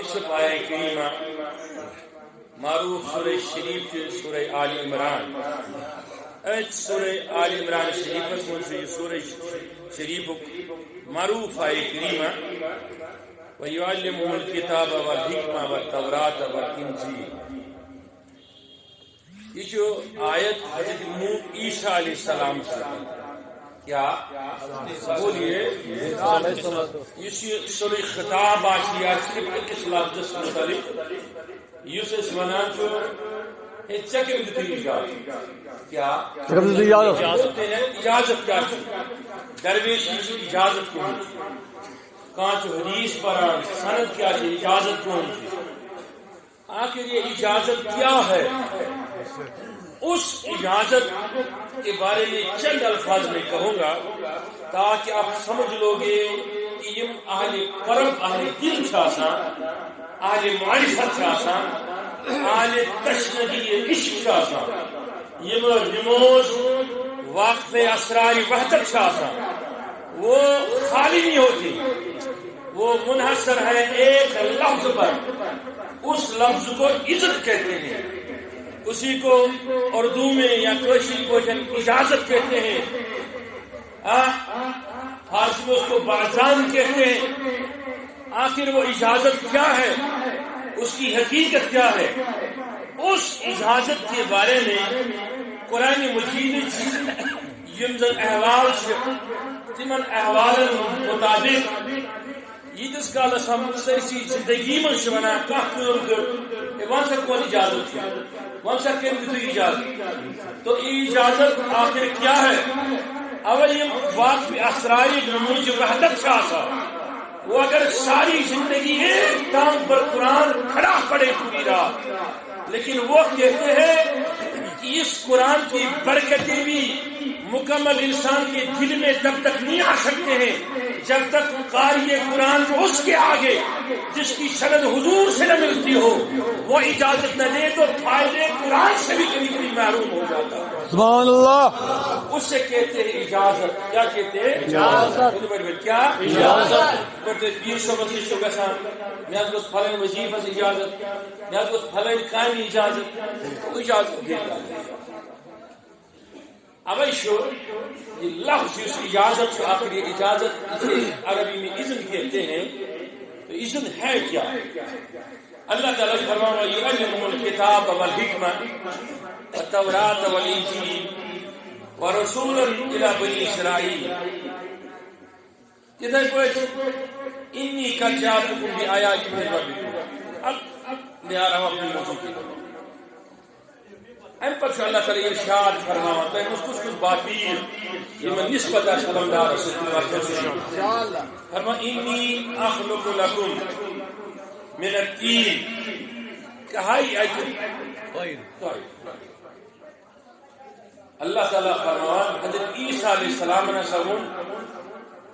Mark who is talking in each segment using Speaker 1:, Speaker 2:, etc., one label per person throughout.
Speaker 1: نصف آیہ کریمہ معروف سورہ شریف سورہ آل عمران سورہ آل عمران شریف من سورہ شریف معروف آیہ کریمہ وَيُعَلِّمُهُ الْكِتَابَ وَالْحِكْمَةَ وَالتَّوْرَاةَ وَالْإِنْجِيلَ. یہ جو آیت حضرت عیسیٰ علیہ السلام سے کیا بولیے اس سورہ خطاب آشیا صرف ایک لفظ مختلف یوسف ونان جو چکر دیتی اجازت کیا اجازت کیا درویش اجازت کیوں کانچ حدیث پران سند کیا ہے اجازت کون سی آخر یہ اجازت کیا ہے اس اجازت کے بارے میں چند الفاظ میں کہوں گا تاکہ آپ سمجھ لو گے کہ یہ اہل قرب اہل دل چھاسان اہل معرفت چھاسان اہل تشنگی عشق چھاسان یہ رموز واقف اسرار وحدت چھاسان وہ خالی نہیں ہوتی وہ منحصر ہے ایک لفظ پر اس لفظ کو عزت کہتے ہیں اسی کو اردو میں یا کوشی کو اجازت کہتے ہیں فارسی میں اس کو باذان کہتے ہیں آخر وہ اجازت کیا ہے اس کی حقیقت کیا ہے اس اجازت کے بارے میں قرآن مجید یمزن احوال سے تمن احوال مطابق یتس کالس ہم سرسی زندگی من ونان کم سا کون اجازت ون سا کم دیتو اجازت تو اجازت آخر کیا ہے اول یم واقف اسراری نموز وحدت وہ اگر ساری زندگی ایک ٹانگ پر قرآن کھڑا پڑے پوری رات لیکن وہ کہتے ہیں کہ اس قرآن کی برکتیں بھی مکمل انسان کے دل میں تب تک نہیں آ سکتے ہیں جب تک قاری قرآن کو اس کے آگے جس کی سند حضور سے نہ ملتی ہو وہ اجازت نہ دے تو فائدے قرآن سے بھی کبھی کبھی محروم ہو جاتا ہے.
Speaker 2: سبحان اللہ.
Speaker 1: اس سے کہتے ہیں اجازت. کیا کہتے ہیں؟ اجازت. کیا اجازت؟ پیر صاحب سے گژھان مےٚ گوٚژھ پھلٲنۍ وظیفس اجازت مےٚ گوٚژھ پھلٲنۍ کامہِ اجازت اجازت دیتا ہے. اوے یہ لفظ اس اجازت سے آخر یہ اجازت اسے عربی میں اذن کہتے ہیں. تو اذن ہے کیا؟ اللہ تعالیٰ فرمایا یعلمہم الکتاب والحکمہ والتوراۃ والانجیل ورسولا الی بنی اسرائیل. ادھر پہ انی قد جاءتکم بآیات من ربکم. اب میں آ رہا ہوں اپنے موضوع کی طرف. ام پر اللہ تعالی ارشاد فرماتا ہے کچھ باطل یہ من نسبت سلامدار رسول اللہ فرما انی اخلق لکم من الطین کہائی اجر. اللہ تعالی فرمان حضرت عیسیٰ علیہ السلام نے سبون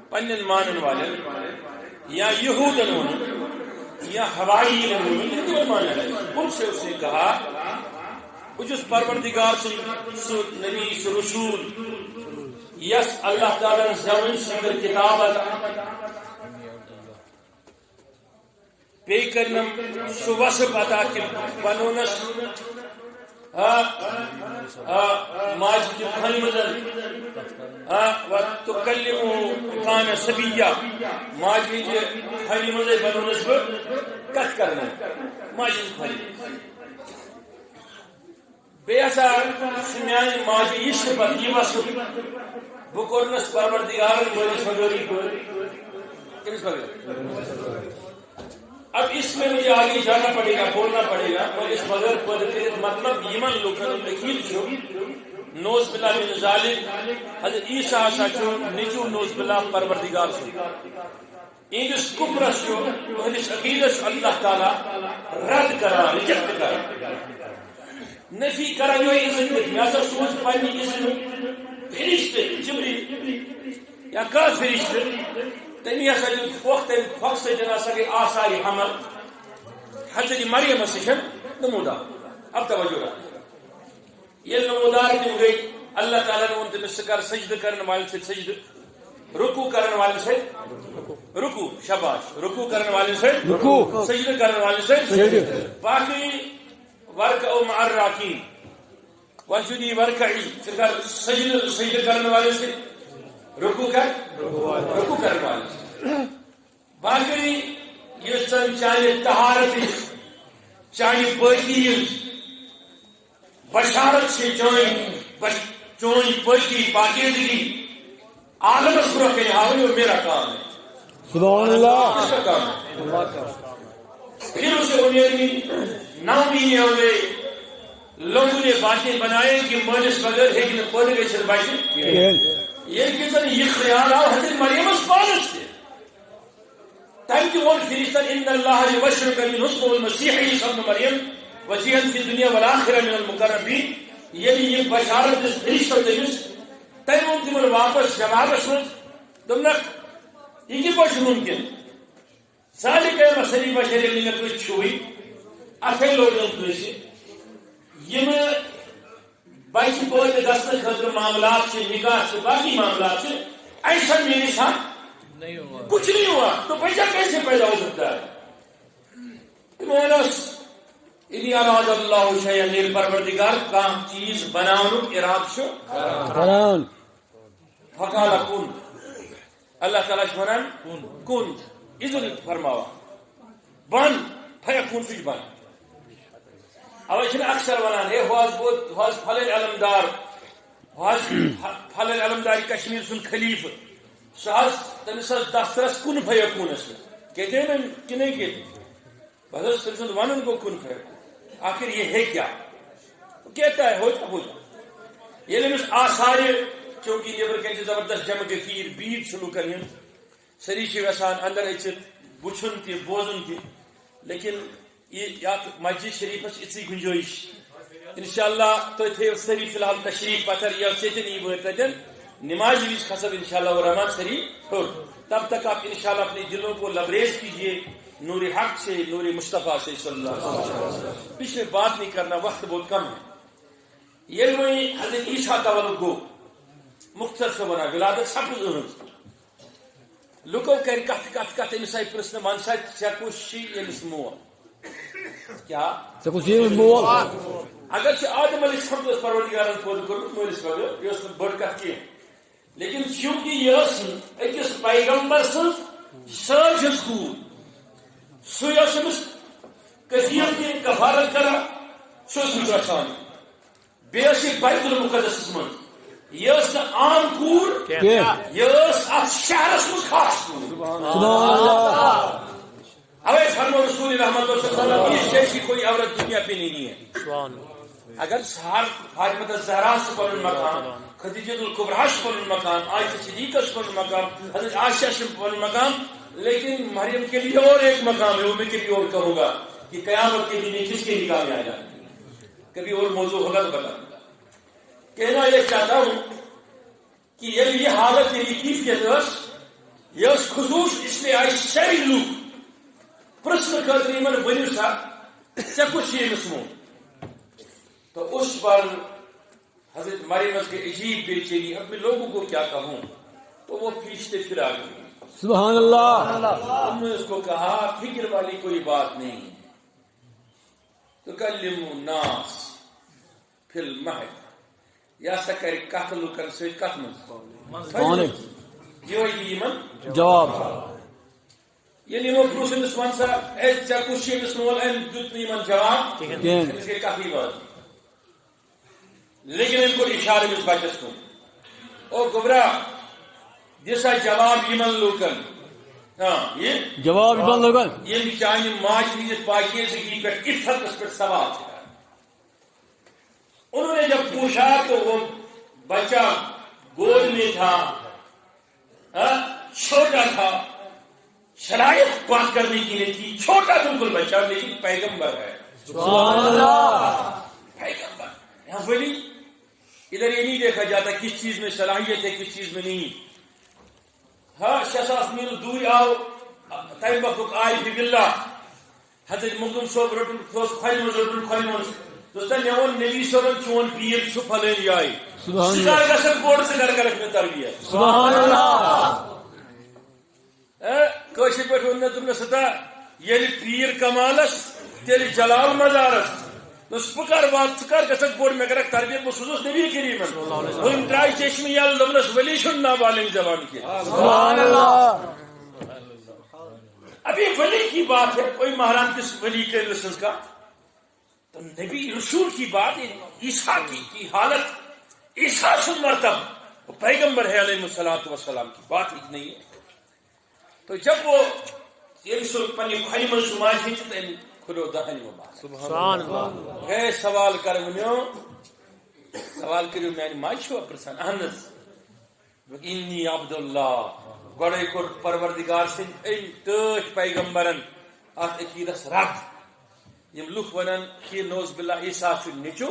Speaker 1: پنن مانن والن یا یہودن یا حواری ان سے اس نے کہا اس پروردگار سو نبی سو رسول یس اللہ تعالیٰ زمین سکر کتابت پی کرنم سو وصف عطا کہ بنونس ماجد کھن مدن و تکلمو کان سبیہ ماجد کھن مدن بنونس کت کرنا ماجد کھن بیسا سمیان ماجی یہ صفت یہ وصف بکرنس پروردگار مجھے مدوری کو کس وقت. اب اس میں مجھے آگے جانا پڑے گا بولنا پڑے گا مجھے مگر مطلب یمن لوکن لکھیل چھو نوز باللہ من ذالک حضرت عیسیٰ سچو نچو نوز باللہ پروردگار چھو انس کفرس چھو انس عقیدس اللہ تعالی رد کرا ریجیکٹ کرا نفی کرا جو اذن میں ایسا سوچ پانی اذن فرشتے جبریل یا کا فرشتے تمی ایسا جو وقت سے جنا سکے آثاری حمل حضرت مریم سشن نمودار. اب توجہ رہا یہ نمودار کی گئی اللہ تعالیٰ نے ان سے سجد کرنے والے سے سجد رکو کرنے والے سے رکو شاباش رکو کرنے والے سے
Speaker 2: رکوع،
Speaker 1: سجدہ کرنے والے سے
Speaker 2: سجدہ،
Speaker 1: باقی ورکعوا مع الراکعین واسجدی ورکعی سجدہ کرنے والے سے رکوع کرنے والے سے باقی یہ سن چاہے طہارت چاہے پاکی بشارت سے چون پاکی پاکیزگی عالم اسرا کے حاوی اور میرا کام ہے
Speaker 2: سبحان اللہ،
Speaker 1: اس کا کام ہے پھر اسے انہیں نہ بھی ہوئے لوگوں نے باتیں بنائے کہ مجلس بغیر ہے کہ پودے کے سربائشی یہ کتن یہ خیال آؤ حضرت مریم اس پالس تھے تم کہ وہ فرشتہ ان اللہ یبشرک بالحسن والمسیح عیسی ابن مریم وجیہا فی الدنیا والآخرہ من المقربین یعنی یہ بشارت اس فرشتہ تمس تم تمن واپس جواب سن دمنک یہ کی پاس ممکن ذالک مسلی بشر لنگ تو چھوئی اتھے لوگوں کو سے یہ بچہ پودے گھسنے خاطر معاملات سے نکاح سے باقی معاملات سے ایسا میرے ساتھ کچھ نہیں ہوا تو بچہ کیسے پیدا ہو سکتا ہے مونس انی اراد اللہ شیئا نیل پروردگار کام چیز بناونک اراد شو
Speaker 2: قرآن
Speaker 1: فقال کن اللہ تعالیٰ ونان کن اذن فرماوا بن فیکون سج بن اوے چھن اکثر ونان ہے واز فلن علمدار واز فلن علمدار کشمیر سن خلیفہ ساز تمس دفترس کن فیکونس کہتے ہیں کہ نہیں کہتے بس تمس ونن کو کن فیکون آخر یہ ہے کیا کہتا ہے ہو جا یہ لمس آثار چونکہ نیبر کہ زبردست جمع گفیر بیت شروع کریں سری وسان اندر اچت وچن تہ بوزن تہ لیکن یہ مسجد شریف اتنی گنجائش انشاءاللہ تو تھے سری فی الحال تشریف پتھر یا سیتن یہ بہت تدن نماز ویز خسب انشاءاللہ الرحمن سری ہو تب تک آپ انشاءاللہ اپنے دلوں کو لبریز کیجئے نور حق سے نور مصطفیٰ سے صلی اللہ علیہ وسلم پچھلے بات نہیں کرنا وقت بہت کم ہے یہ وہی حضرت عیسیٰ تولد کو مختصر سے بنا ولادت سب لکو کر کت امس آئی پرسن من سا چکوشی یمس مول کیا
Speaker 2: چکوشی مول
Speaker 1: اگر سے آدم علیہ السلام اس پروردگارن پود کرو مولس بغیر یہ اس بڑ کت کی لیکن چونکہ یہ ایکس پیغمبر سرج سکول سویسمس کثیر کی کفارت کرا سوسمس رکھان بیسی بیت المقدس من یہ عام کور یہ شہرس مز خاص کور
Speaker 2: سبحان اللہ
Speaker 1: اوے فرمو رسول رحمت صلی اللہ علیہ وسلم اس جیسی کوئی عورت دنیا پہ نہیں ہے اگر فاطمہ الزہرا سے پن مقام خدیجہ الکبریٰ سے پن مقام عائشہ صدیقہ سے پن مقام حضرت عائشہ سے پن مقام لیکن مریم کے لیے اور ایک مقام ہے وہ میں کبھی اور کہوں گا کہ قیامت کے دن کس کے نکاح میں آ جائیں گے کبھی اور موضوع ہوگا تو بتاؤں گا کہنا یہ چاہتا ہوں کہ یہ حالت یہ کیفیت یہ خصوص اس لیے آئی ساری لوگ پرسن کرتے من ونیو سا ژے کچھ یہ مسمو تو اس پر حضرت مریم کے عجیب بے چینی اب میں لوگوں کو کیا کہوں تو وہ پیچھتے پھر آ گئی
Speaker 2: سبحان اللہ
Speaker 1: ہم نے اس کو کہا فکر والی کوئی بات نہیں تو کلم الناس فی المہد یا سکر قتل کر سے قتل یہ من
Speaker 2: جواب
Speaker 1: یہ نیمو پروسنس منسا اے چکوشی بسمول این دتنی من جواب اس کے کافی بات لیکن ان کو اشارے میں بچس کو او گبرا جیسا جواب یمن لوکن ہاں یہ
Speaker 2: جواب یمن لوکن
Speaker 1: یہ چاہیے ماج کی پاکیزگی پر عفت اس پر سوال تھا انہوں نے جب پوچھا تو وہ بچہ گود میں تھا چھوٹا تھا صلاحیت بات کرنے کی نہیں تھی چھوٹا بالکل بچہ لیکن پیغمبر ہے
Speaker 2: سبحان اللہ
Speaker 1: پیغمبر یہاں ولی ادھر یہ نہیں دیکھا جاتا کس چیز میں صلاحیت ہے کس چیز میں نہیں ہاں 600 میل دور آؤ تم وقت آئی فی باللہ حضرت مخدوم صاحب رٹن کھولی من دوستان میون نبی صاحب چون پیر چھ پھلن جائے
Speaker 2: سبحان اللہ
Speaker 1: گھن بورڈ سے گھر گھر میں تربیت
Speaker 2: سبحان اللہ
Speaker 1: کاشر پہ ون ستا یل پیر کمالس تیل جلال مزارس نس بکر وات ثر گھک بوڑ مے کرک تربیت بہ سوزس نبی کریم ون ترائی چشمہ یل دپنس ولی چھ نابالغ جوان کی
Speaker 2: سبحان اللہ.
Speaker 1: ابھی ولی کی بات ہے کوئی مہران کس ولی کے لسنس کا تو نبی رسول کی بات عیسیٰ کی حالت عیسیٰ سن مرتب پیغمبر ہے علیہ الصلوۃ والسلام کی بات ہی نہیں ہے. تو جب وہ پنی خنی من سماج کھلو دہن وہ بات
Speaker 2: سبحان اللہ.
Speaker 1: ہے سوال کر ونیو سوال کریو میانی مائی چھو پرسان احنس انی عبداللہ گوڑے کور پروردگار سن این تیج پیغمبرن ات عقیدس رد یم لوک ونن کہ نوز باللہ عیسیٰ چھ نچو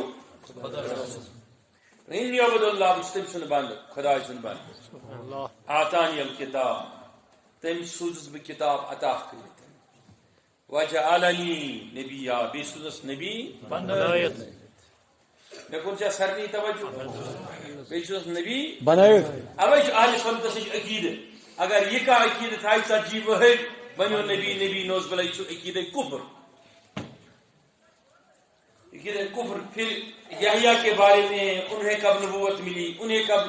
Speaker 1: انی عبداللہ بستم سن بند خدا سن بند آتانی الکتاب تم سوزس بہ کتاب عطا کرت وجعلنی نبیا بی سوزس نبی
Speaker 2: بنایت
Speaker 1: میں کون چاہ سرنی توجہ بی سوزس نبی
Speaker 2: بنایت.
Speaker 1: اوے اہل سنت سے عقیدہ اگر یہ کا عقیدہ تھا ژتجی وہر بنو نبی نوز بلائی چھو عقیدہ کفر. عقیدہ کفر. پھر یحییٰ کے بارے میں انہیں کب نبوت ملی, انہیں کب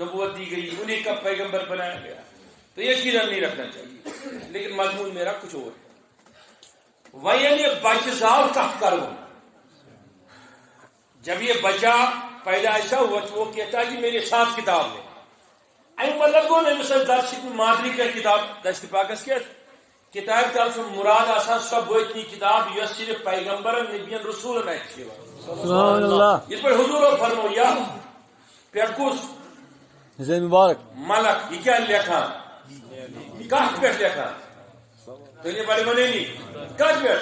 Speaker 1: نبوت دی گئی, انہیں کب پیغمبر بنایا گیا, تو یہ عقیدہ نہیں رکھنا چاہیے. لیکن مضمون میرا کچھ اور ہے. ویل بچہ زاو کت کرو, جب یہ بچہ پیدا ایسا ہوا تو وہ کہتا ہے کہ میرے ساتھ کتاب ہے. این مطلب کو نہیں مثلا درس مادری کا کتاب دست پاکس کیا کتاب کا مراد آسان سب اتنی کتاب یہ صرف پیغمبر نبیان رسول نہ
Speaker 2: سبحان اللہ.
Speaker 1: اس پر حضور اور فرمو یا پیرکوس
Speaker 2: حسین مبارک
Speaker 1: ملک یہ کیا لکھا کہت پہ لکھا تو یہ بڑے بنے نہیں کہت پہ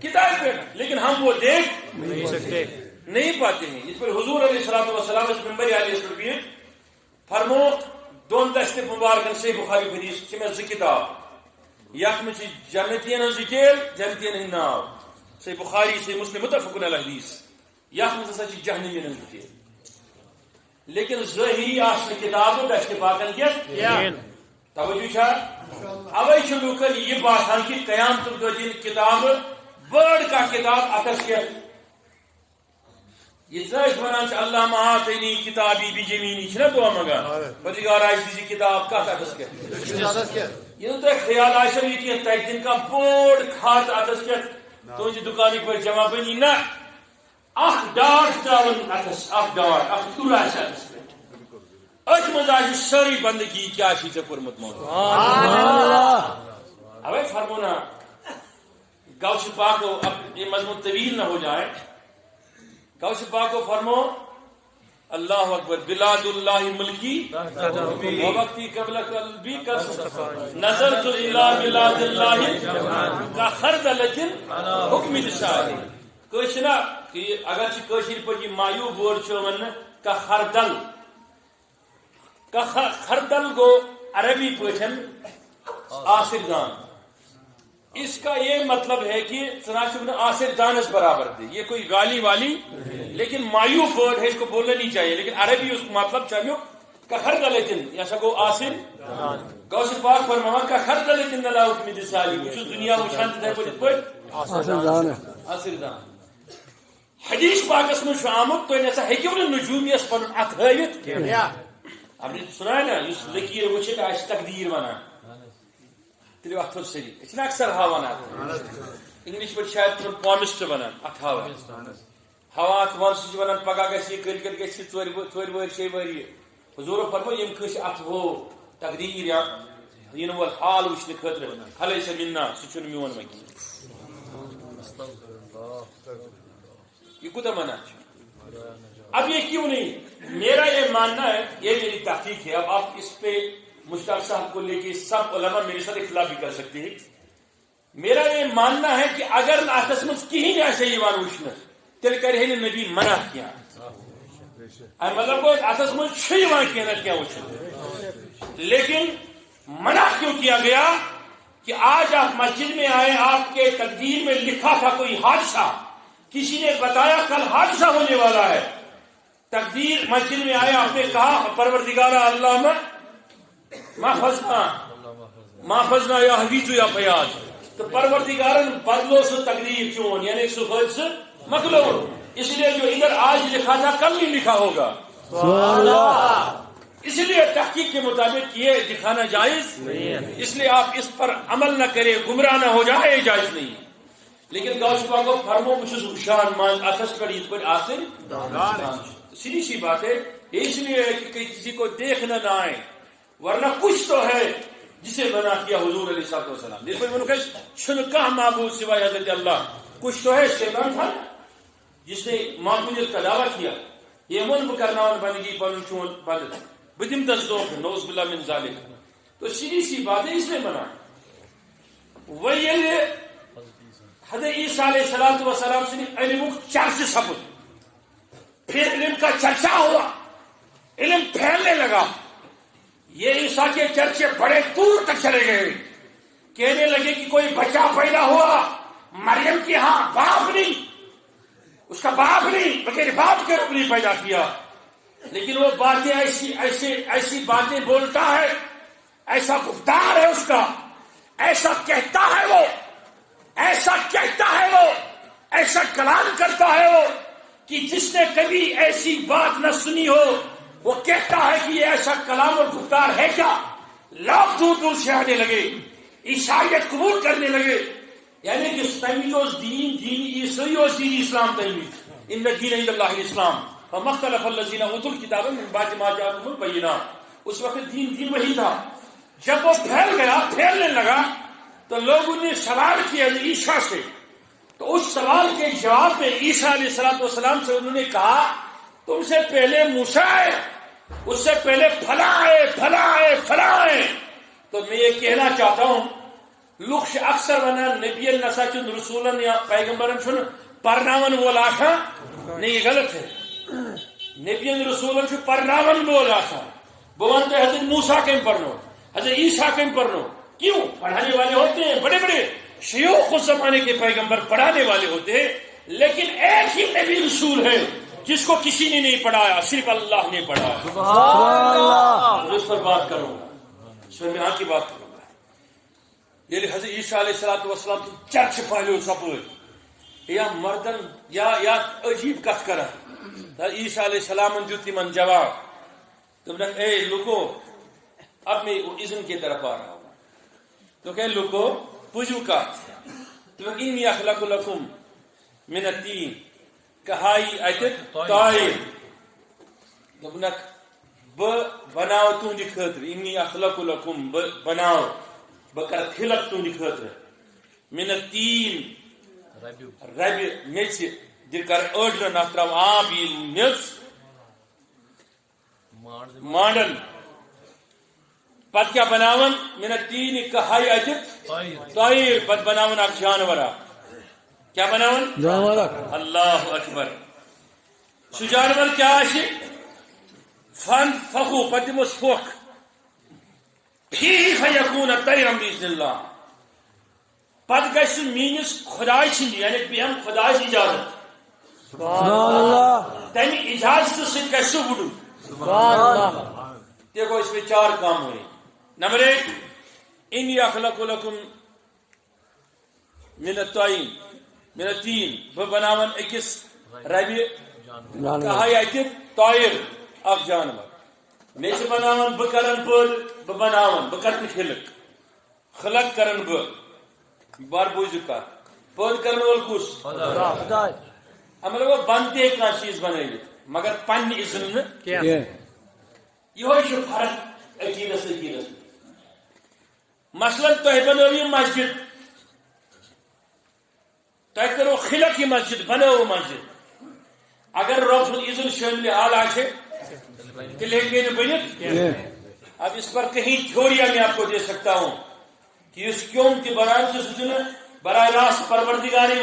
Speaker 1: کتاب پہ, لیکن ہم وہ دیکھ
Speaker 2: نہیں سکتے
Speaker 1: نہیں پاتے ہیں. اس پر حضور علیہ السلام اس ممبر علیہ السلام فرمو دون دست مبارکن سے بخاری حدیث چھ میں کتاب یک میں جنتین ذکر جنتین ہند ناو سے بخاری سے مسلم متفق علیہ حدیث یک میں سچ جہنمین ذکر. لیکن ظاہری آسن کتاب دست پاکن کیا توجہ چھا اوے چھ لوکن یہ باسان کہ قیامت دن کتاب بڑ کا کتاب اتس کیا یہ چھ ونان اللہ مہاتنی کتابی بجمینی چھنا دعا مگا پردگار آج دیجی کتاب کا اتس کیا یہ تو خیال آشر یہ کہ تک دن کا بوڑ کھات اتس کیا تو جی دکانی پر جمع بنی نا اخ ڈار تراون اتس اخ ڈار اخ تورا اتس اچ مزاج ساری بندگی کیا چیز پرمت موضوع اوے فرمونا غوث پاک کو اب یہ مضمون طویل نہ ہو جائے. غوث پاک کو فرمو اللہ اکبر بلاد اللہ ملکی وقتی قبل قلبی نظرت الی بلاد اللہ کا خردلۃ حکم لسان کوشنا کہ اگر کوشر پر یہ مایوب ورڈ چھو ون کا خردل کا خردل گو عربی پوچھن آصر دان. اس کا یہ مطلب ہے کہ چنانچہ آصر دانس برابر دے, یہ کوئی گالی والی لیکن مایوب ورڈ ہے, اس کو بولنا نہیں چاہیے, لیکن عربی اس کو مطلب چاہیے کا خردلتن یا سگو آصر غوث پاک فرماوا کا خردلتن لا حکم دسالی جو دنیا میں شانت ہے بولت پٹ
Speaker 2: آصر دان
Speaker 1: آصر دان. حدیث پاک اس میں شامت تو ایسا ہے کہ انہوں نجومی اس پر اتھائیت کیا آپ نے سنا ہے نا اس لکیر وچھے کا اس تقدیر بنا تیرے وقت سے اس نے اکثر ہوا نا انگلش پر شاید پامسٹ بنا اتھاوا ہوا اتوانس بنا پگا گسی کل کل گسی ژور ور شے وری حضور فرمو یم کش ات ہو تقدیر یا ین ول حال وچھنے خاطر خلیس منا سچن میون مکی یہ کوتا منا. اب یہ کیوں نہیں, میرا یہ ماننا ہے, یہ میری تحقیق ہے, اب آپ اس پہ مشتاق صاحب کو لے کے سب علماء میرے ساتھ اختلاف بھی کر سکتے ہیں. میرا یہ ماننا ہے کہ اگر آتسمت کہیں ایسے ایمان وشنر تیل کرے نبی منع کیا مطلب کو آتسمت چھ ایمان کیا کیا وشنر, لیکن منع کیوں کیا گیا کہ آج آپ مسجد میں آئے, آپ کے تقدیر میں لکھا تھا کوئی حادثہ, کسی نے بتایا کل حادثہ ہونے والا ہے, تقدیر مسجد میں آئے, آپ نے کہا پروردگار اللہ محفظنا محفظنا یا حفیظ یا فیاض تو پروردگارن بدلو سو تقدیر چون یعنی سو خود سے مکلو اس لیے جو ادھر آج لکھا تھا کل نہیں لکھا ہوگا.
Speaker 2: سبحان اللہ.
Speaker 1: اس لیے تحقیق کے مطابق یہ دکھانا جائز نہیں ہے. اس لیے آپ اس پر عمل نہ کریں گمراہ نہ ہو جائے یہ جائز نہیں. لیکن گوش کو فرمو مجھے شان مان اتس پر عید پر آسن سیدھی سی بات ہے. اس لیے کہ کسی کو دیکھنا نہ آئے ورنہ کچھ تو ہے جسے منع کیا حضور علیہ الصلوۃ والسلام. دیکھو انہوں نے چھن کا معبود سوائے حضرت اللہ. کچھ تو ہے شیطان تھا جس نے معبودیت کا دعویٰ کیا. یہ من کرنا بندگی پن چون بند بدم تصدوق نوز باللہ من ذالک. تو سیدھی سی بات ہے اس میں منع. وہی حضرت عیسیٰ علیہ الصلوۃ والسلام سے علم چرچ سپد پھر علم کا چرچا ہوا علم پھیلنے لگا. یہ عیسیٰ کے چرچے بڑے دور تک چلے گئے. کہنے لگے کہ کوئی بچہ پیدا ہوا مریم کے ہاں باپ نہیں اس کا باپ نہیں بلکہ باپ کے روپ نہیں پیدا کیا. لیکن وہ باتیں ایسی باتیں بولتا ہے ایسا گفتار ہے اس کا ایسا کہتا ہے وہ ایسا کہتا ہے وہ ایسا کلام کرتا ہے وہ کہ جس نے کبھی ایسی بات نہ سنی ہو وہ کہتا ہے کہ یہ ایسا کلام اور گفتار ہے کیا. لوگ دور دور سے آنے لگے عیسائیت قبول کرنے لگے. یعنی کہ تمیز دین عیسائی اور دین اسلام تمیز ان الدین عند اللہ الاسلام ومختلف الذین اوتوا الکتاب من بعد ما جاءتهم البینات. اس وقت دین وہی تھا. جب وہ پھیلنے لگا تو لوگوں نے سوال کیا عیسیٰ سے. تو اس سوال کے جواب میں عیسیٰ علیہ الصلوۃ والسلام سے انہوں نے کہا تم سے پہلے موسیٰ ہے اس سے پہلے فلاں ہے. تو میں یہ کہنا چاہتا ہوں لوگ اکثر ونا نبی النساچن رسولن یا پیغمبرن چھن پرناون بول آشا نہیں یہ غلط ہے. نبی رسولن چھن پرناون بول آشا بوانتے حضرت موسیٰ کم پڑھنو حضرت عیسیٰ کم پڑھنو. کیوں پڑھانے والے ہوتے ہیں بڑے بڑے شیوخ اس زمانے کے پیغمبر پڑھانے والے ہوتے ہیں. لیکن ایک ہی نبی رسول ہے جس کو کسی نے نہیں پڑھایا صرف اللہ نے پڑھایا.
Speaker 2: سبحان اللہ.
Speaker 1: اس پر بات کروں گا اس میں یہاں کی بات کروں گا. یہ حضرت عیسیٰ علیہ الصلوۃ والسلام کی چرچ پھیلو سپور یا مردن یا عجیب کت کرا. عیسیٰ علیہ السلام جو تمن جواب تم نے اے لوگو اب میں اذن کی طرف آ رہا ہوں. تو کہ لوگو پوجو کا تو انی اخلق لکم من الطین کہائی ایتت طائر دبنک بناو تہندِ خاطر انی اخلق لکم بناو بکر خلق تہندِ خاطر من الطین ربِ میژ دِکر أڑرن اتھ تراو آب ییٚلہِ میژ مانڈن پتہ کیا بناون من الطین کہائی ایتت طائر پتہ بناون اکھ جانور کیا بناون
Speaker 2: جانور.
Speaker 1: اللہ اکبر. سو جانور کیا آشی فن فخو پتمس فوک فی فیکون طیرا باذن اللہ. پتہ گژھِ میٲنِس خداے سٕنٛدِ یعنی بہم خداے سٕنٛز اجازت
Speaker 2: سبحان اللہ.
Speaker 1: تمہِ اجازت سۭتۍ گژھِ سُہ وُڈُن.
Speaker 2: سبحان اللہ.
Speaker 1: دیکھو اس میں 4 کام ہوئے. نمبر 1 انی اخلق لکم من الطین بناون اکس ربِ کہائی ایتت طائر اکھ جانور میں سے بناون بکرن پٲدٕ بناون بکرن خلق کرن بار بوزو کت پٲدٕ کرن وول کُس
Speaker 2: خداے.
Speaker 1: ہمارے وہ بنتے کانٛہہ چیز بنٲوِتھ مگر پننہِ اذن نہٕ
Speaker 2: کینٛہہ.
Speaker 1: یہ چھُ فرق عقیدس مثلاً تۄہہِ بنٲو یہِ مسجد تۄہہِ کٔرو خلق یہ مسجد بنٲو مسجد اگر رب سُنٛد اذن شٲمِلِ حال آسہِ تیٚلہِ ہیٚکہِ نہٕ بٔنِتھ. اب اس پر کہیں تھیوریا میں آپ کو دے سکتا ہوں کہ اس کیوم کی برائے سے سوچنا براہ راست پروردگاری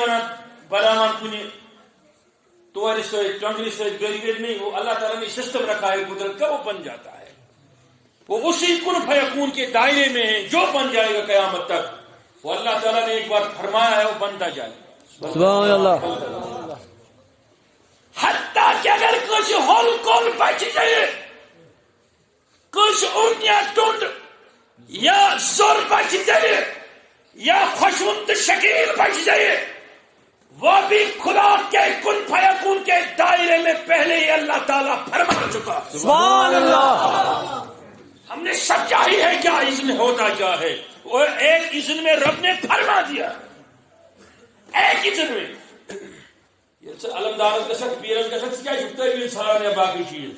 Speaker 1: بناوان کنی توری سے ٹنگری سے گری نہیں. وہ اللہ تعالیٰ نے سسٹم رکھا ہے قدرت کا وہ بن جاتا ہے. وہ اسی کن فیکون کے دائرے میں ہے جو بن جائے گا قیامت تک. وہ اللہ تعالیٰ نے ایک بار فرمایا ہے وہ بنتا جائے گا.
Speaker 2: سبحان اللہ.
Speaker 1: حتیٰ کہ اگر کچھ ہول کول بچ جائے کچھ اونیا ٹوٹ یا زور بچ جائے یا خوشوند شکیل بچ جائے، وہ بھی خدا کے کن فیکون کے دائرے میں پہلے ہی اللہ تعالیٰ فرما چکا۔
Speaker 2: سبحان اللہ۔
Speaker 1: ہم نے سمجھا ہی ہے کیا اذن ہوتا کیا ہے، اور ایک اذن میں رب نے فرما دیا، ایک اذن میں یہ علمدار کے ساتھ پیرن کے ساتھ کیا چھپتا ہے انسان یا باقی چیز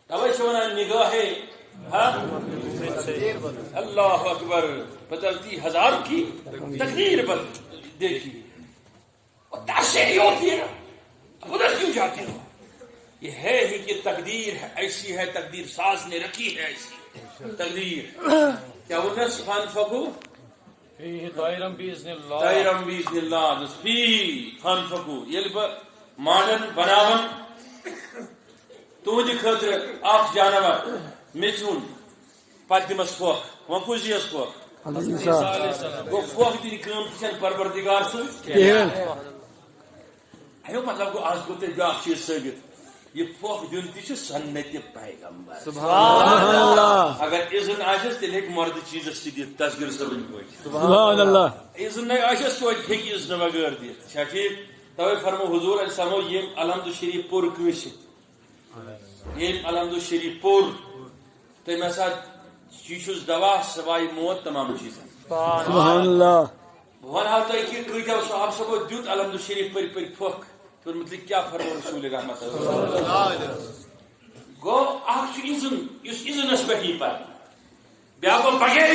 Speaker 1: توے شونا نگاہ ہے۔ ہاں اللہ اکبر، بدلتی ہزاروں کی تقدیر دیکھیے اور تاثیر ہوتی ہے نا، ادھر کیوں جاتے ہو؟ یہ ہے ہی کہ تقدیر ایسی ہے، تقدیر ساز نے رکھی ہے ایسی تقدیر۔ کیا وہ نہ سبحان فقو
Speaker 2: طائرم باذن اللہ،
Speaker 1: طائرم باذن اللہ فی فن فقو یل مانن بناون تہند خاطر اخ جانور میچون پتہ دمس پھوکھ، وہ کس یس پھوکھ گو پھوکھ دن کام تھی پروردگار سن ایو مطلب گو آج گو تھی بیاکھ چیز ثابت، یہ پھوکھ دن تھی سنت پیغمبر۔
Speaker 2: سبحان اللہ۔
Speaker 1: اگر اذن آسس تیل ہیک مرد چیزس تہ دت تصغیر صبن پٲٹھۍ،
Speaker 2: سبحان اللہ۔
Speaker 1: اذن نہیں آسس توتہِ ہیکہِ اذن بغیر دِتھ، چھا ٹھیک؟ توے فرمو حضور علیہ السلام یم الحمد شریف پور کٲنٛسہِ یم الحمد شریف پور تم ہسا یہ چھس دوا سوائے موت تمام چیزن۔
Speaker 2: سبحان اللہ۔
Speaker 1: بہ ونہو تہ کہ کۭتیاو صحابہ صاحبو دیت الحمد شریف پٔرۍ پٔرۍ پھۄکھ، تمہِ متعلق کیا فرمو رسول رحمت گو اکھ چھُ اذن یُس اذنس پٮ۪ٹھ یی پتہٕ، بیاکھ گوٚو بغیر